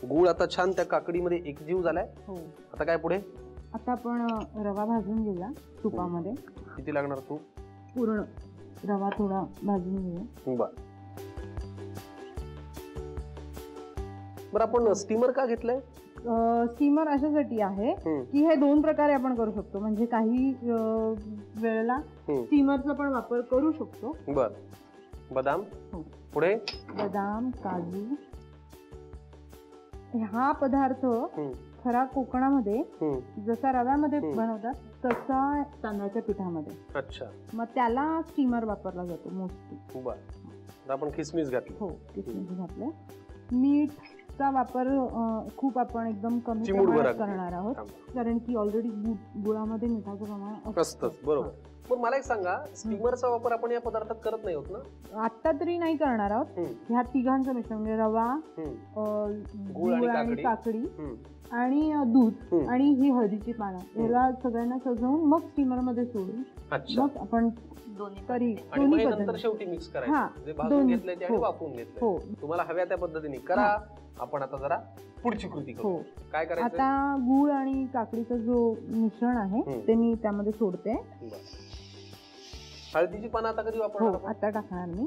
गूळ आता छान त्या काकडीमध्ये एकजीव झालाय. हो. आता काय पुढे? आता आपण रवा भाजून घेऊया तुपामध्ये. किती लागणार तूप? पूर्ण रवा थोडा भाजून घेऊया. बरं, आपण स्टीमर का घेतलंय? स्टीमर अशासाठी आहे की हे दोन प्रकारे आपण करू शकतो. म्हणजे काही वेळेला स्टीमरचा पण वापर करू शकतो. बर. बदाम पुढे? बदाम, काजू. हा पदार्थ खरा कोकणामध्ये जसा रव्यामध्ये बनवतात तसा तांदळाच्या पिठामध्ये. अच्छा. मग त्याला स्टीमर वापरला जातो मोस्टली. बर. आपण किसमिस घातली. हो, किसमिस घातले. मीठचा वापर खूप आपण एकदम कमी प्रमाणात करणार आहोत, कारण की ऑलरेडी गुळामध्ये मिठाचं प्रमाण असतंच. बरोबर. पण मला एक सांगा, स्टीमरचा वापर आपण या पदार्थात करत नाही होत ना? आता तरी नाही करणार आहोत. ह्या तिघांचं मिश्रण म्हणजे रवा, गुळ आणि काकडी आणि दूध आणि ही हळदीची पानं याला सगळ्यांना सजवून मग स्टीमर मध्ये सोडून मग आपण शेवटी मिक्स करायचं. भाजून घेतलंय ते आणि वाफवून घेतलंय. तुम्हाला हव्या त्या पद्धतीने करा. आपण आता जरा पुढची कृती करू. काय करायचं? आता गुळ आणि काकडीचं जो मिश्रण आहे ते मी त्यामध्ये सोडते. हळदीची पानं आता कधी वापरणार? आता टाकणार मी.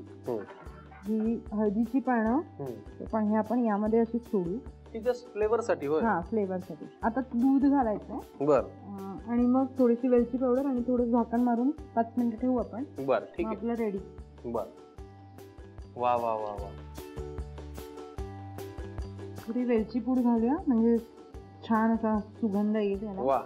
ही हळदीची पानं पण हे आपण यामध्ये अशी सोडू. जस्ट फ्लेवर साठी. हा, फ्लेवर साठी. आता दूध घालायचंय. बर. आणि मग थोडीशी वेलची पावडर आणि थोडं झाकण मारून 5 मिनिटं ठेवू आपण. बर, ठीक आहे. आपलं रेडी. बर. वा वा वा वा. थोडी वेलची पूड घालूया म्हणजे छान असा सुगंध येईल त्याला. वा.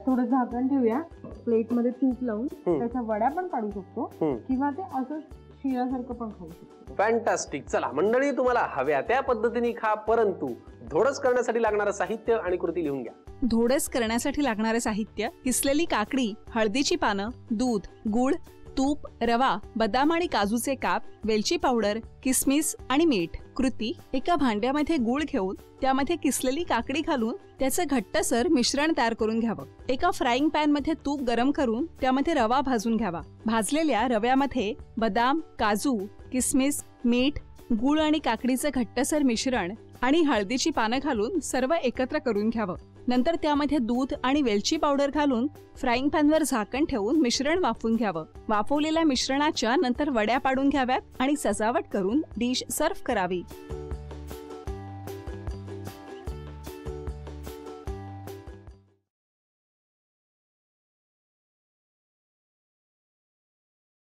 थोडं झाकण ठेवूया. प्लेट मध्ये तूप लावून त्याच्या वड्या पण काढू शकतो किंवा ते असं शिळ्यासारखं पण खाऊ शकतो. फॅन्टास्टिक. चला मंडळी, तुम्हाला हव्या त्या पद्धतीने खा, परंतु धोडस करण्यासाठी लागणारं साहित्य आणि कृती लिहून घ्या. धोडस करण्यासाठी लागणारे साहित्य: किसलेली काकडी, हळदीची पानं, दूध, गूळ, तूप, रवा, बदाम आणि काजूचे काप, वेलची पावडर, किसमिस आणि मीठ. कृती: एका भांड्यामध्ये गूळ घेऊन त्यामध्ये किसलेली काकडी घालून त्याचं घट्टसर मिश्रण तयार करून घ्यावं. एका फ्राईंग पॅन मध्ये तूप गरम करून त्यामध्ये रवा भाजून घ्यावा. भाजलेल्या रव्यामध्ये बदाम, काजू, किसमिस, मीठ, गूळ आणि काकडीचं घट्टसर मिश्रण आणि हळदीची पानं घालून सर्व एकत्र करून घ्यावं. नंतर त्यामध्ये दूध आणि वेलची पावडर घालून फ्राईंग पॅनवर झाकण ठेवून मिश्रण वाफवून घ्यावं. वाफवलेल्या मिश्रणाच्या नंतर वड्या पाडून घ्याव्यात आणि सजावट करून डिश सर्व्ह करावी.